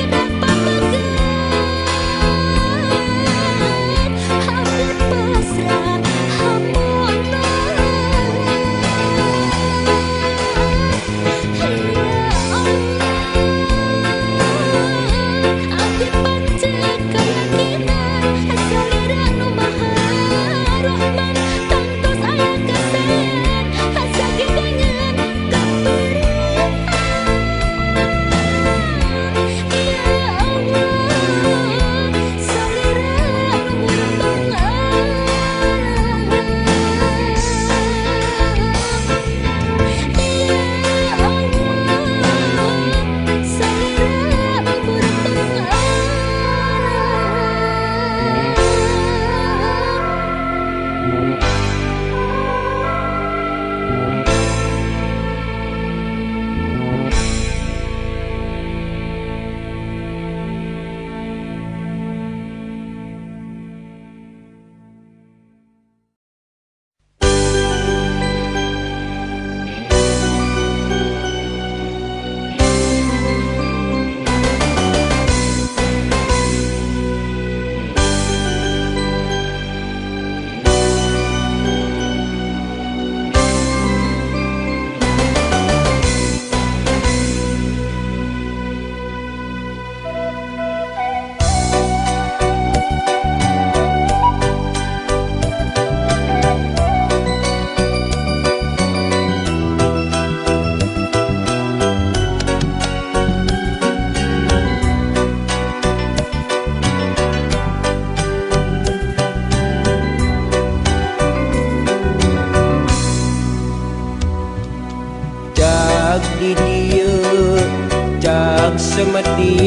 Kenapa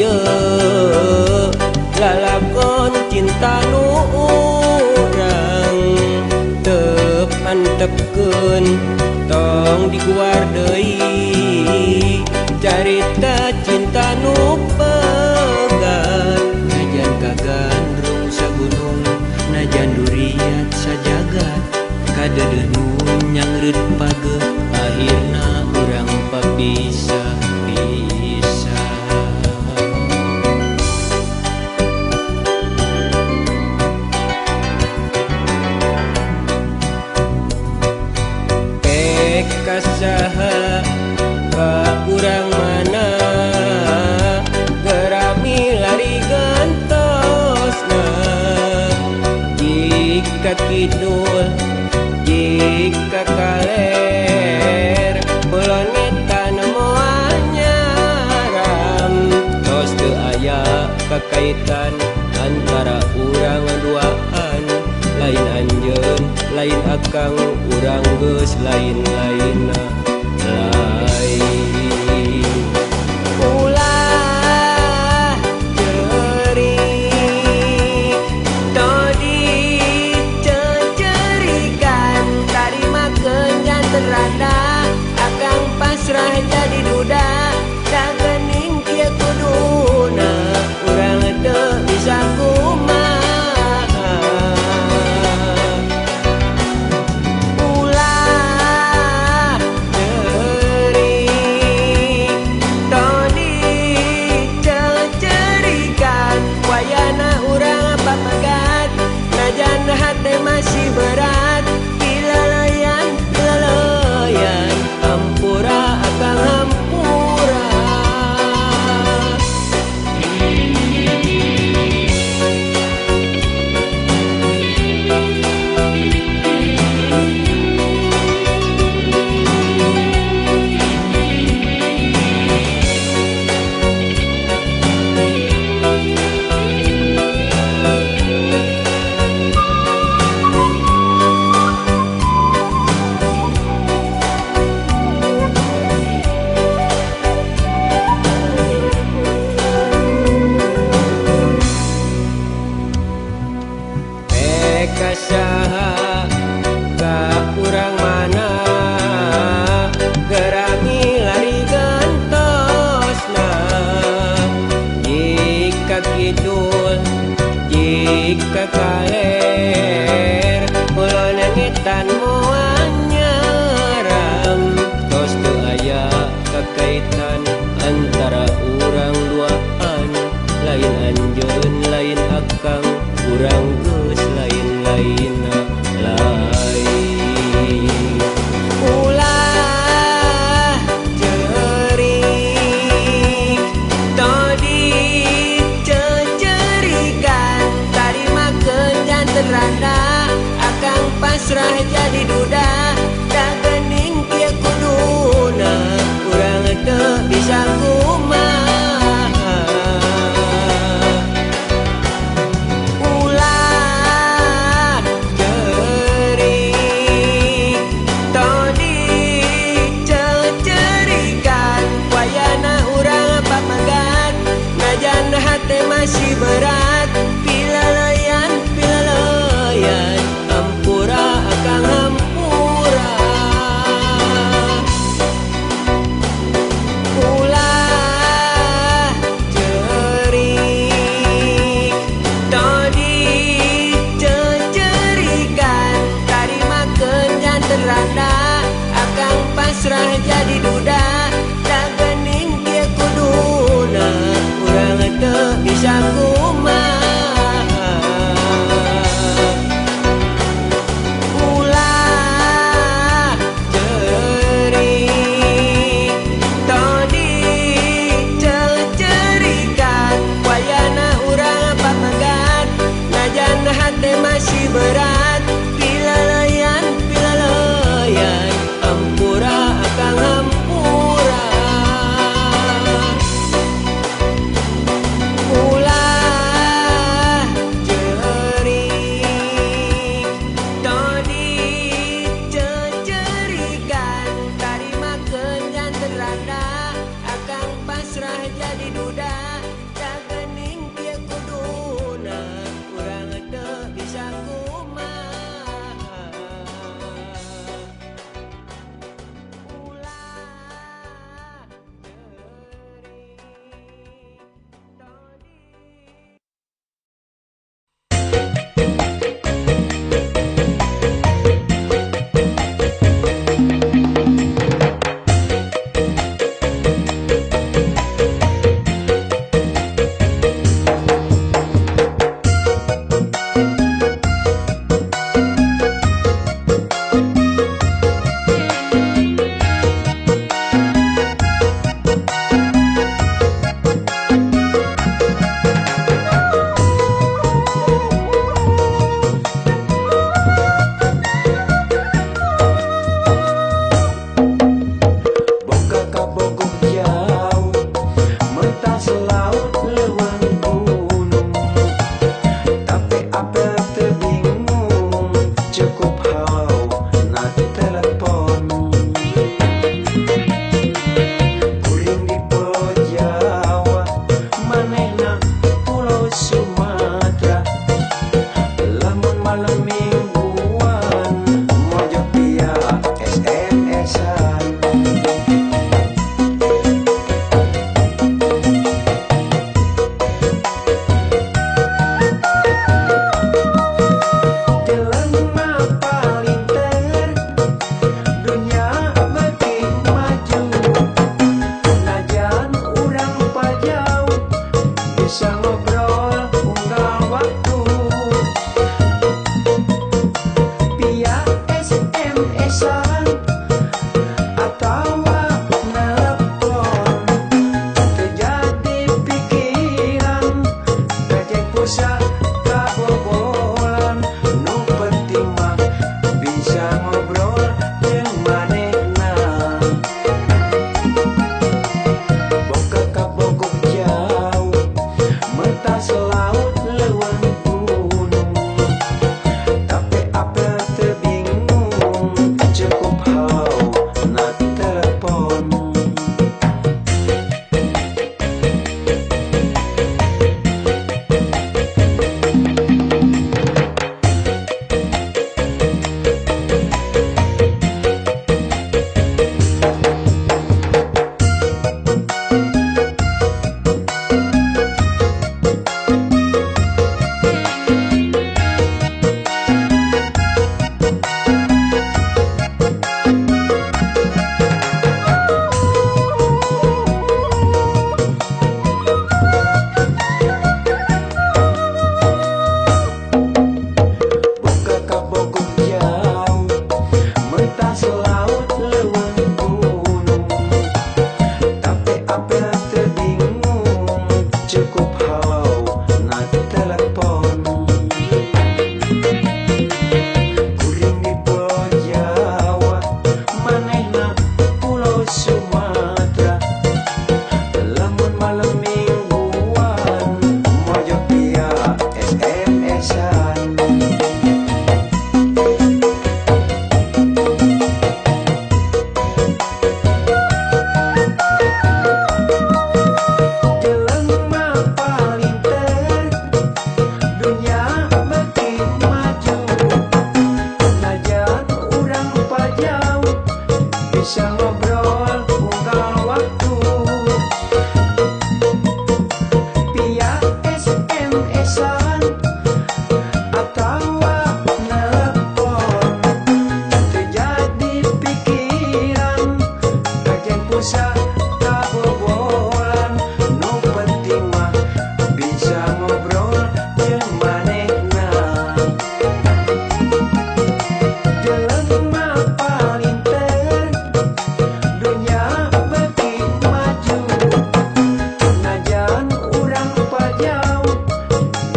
ieu lalakon cinta nu urang teu mantepkeun tong diguar deui carita cinta nu pegat najan kagandrung sagunung najan duriat sajagat kadeudeun nun nyangreut pageuh akhirna urang papisah. Kasaha ka urang mana gerami lari gantosna jika kidul jika kaler ulun ngetan moal nyaram tos teu aya kakaitan antara urang duaan lain anjeun lain akang urang geus lain-lainna lain ulah ceurik todi cecerikan tarimakeun janten rada akang pasrah jadi duda da geuning kieu kuduna urang teu bisa kumaha. Hati masih berat pilalayan pilalayan hampura akan hampura. Kasaha ka urang mana gerami lari gantosna jika kidul jika kaler ulun ngetan moal nyaram tos teu aya kakaitan antara urang duaan lain anjeun lain akang urang geus lain-lainna lain ulah ceurik todi cecerikan tarimakeun janten randa akang pasrah jadi duda da geuning kieu kuduna urang teu bisa kumaha. Hati masih berat pilalayan pilalayan hampura akan hampura. Ulah cerik todi cecerikan tarimakeun janten randa akang pasrah jadi duda da geuning kieu kuduna urang teu bisa kumaha. Ulah cerik todi cecerikan wayana urang pamegat najan hati masih berat pilalayan pilalayan hampura akang hampura. Ulah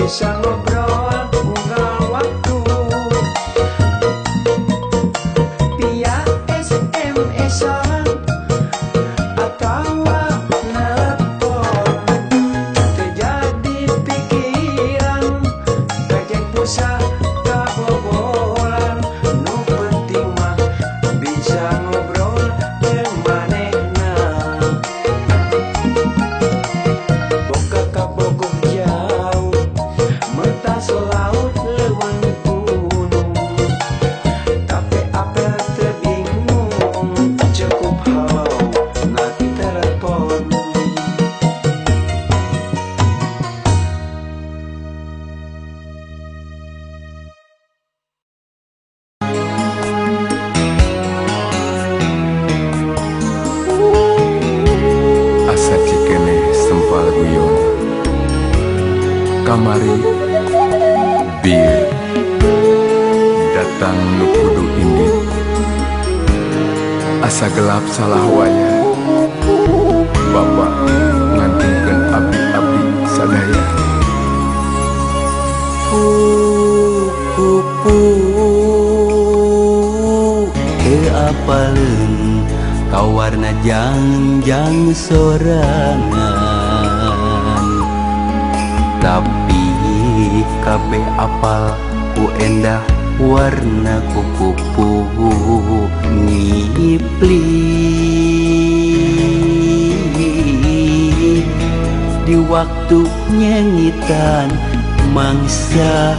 bisa ngobrol unggal waktu via SMS-an atau nelpon. Terjadi pikiran kajek pusat kabobolan. Nu penting mah bisa ngobrol jeung manehna. Boga kabogoh jauh mentas laut leuweung gunung. Tapi apel teu bingung cukup halo na telepon. Asa cikeneh sempal guyon kamari bir datang nu kudu indit asa gelap salah waya bapak ngantungkeun abdi-abdi sadaya Kupu teu apaleun kawarna jangjang sorangan. Tapi kabeh apal ku endah warna kupu ngipli di waktu nyanyitan mangsa.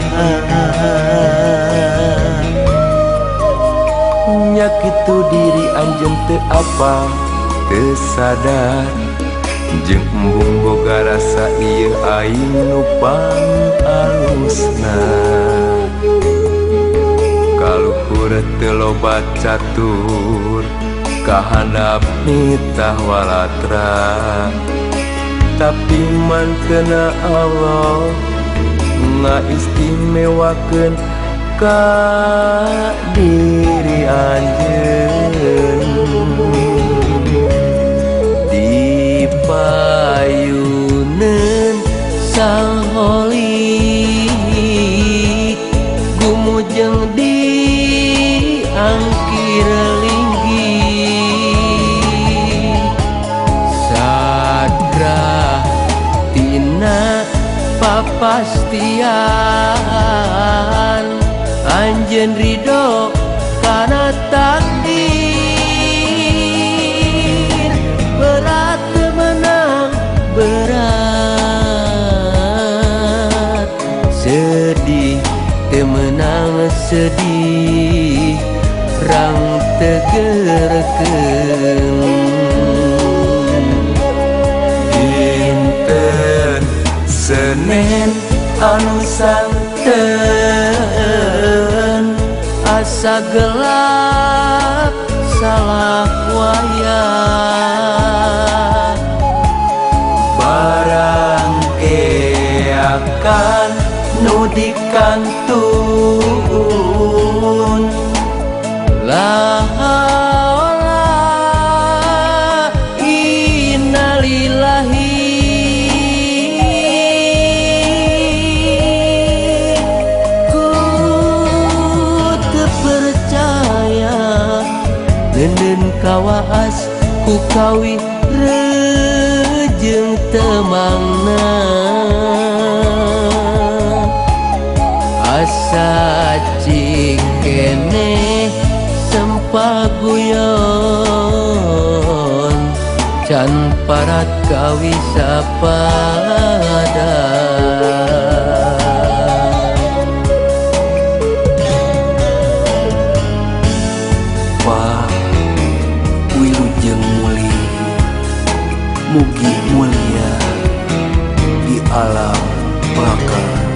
Nya kitu diri anjeun teu apa teu sadar jeung embung boga rasa ieu aing nu pangalusna. Kaluhur teu loba catur kahandap nitah walatra. Tapi mantena Allah ngaistimewakeun ka diri anjeun. Dipayuneun sang holik gumujeng diangkir linggih. Sadrah tina papastian anjeun ridho kana takdir. Berat teu menang berat, sedih teu menang sedih, rang tegerkeun. Dinten Senin anu santen asa gelap salah wayah. Barang keakan nu dikantun la haula innalillahi. Ku teu percaya leundeun kawaas ku kawih reujeng temangna. Asa cikene sempaguyon can parat kawi sapada. Wah wilujeng muli mugi mulia di alam bakal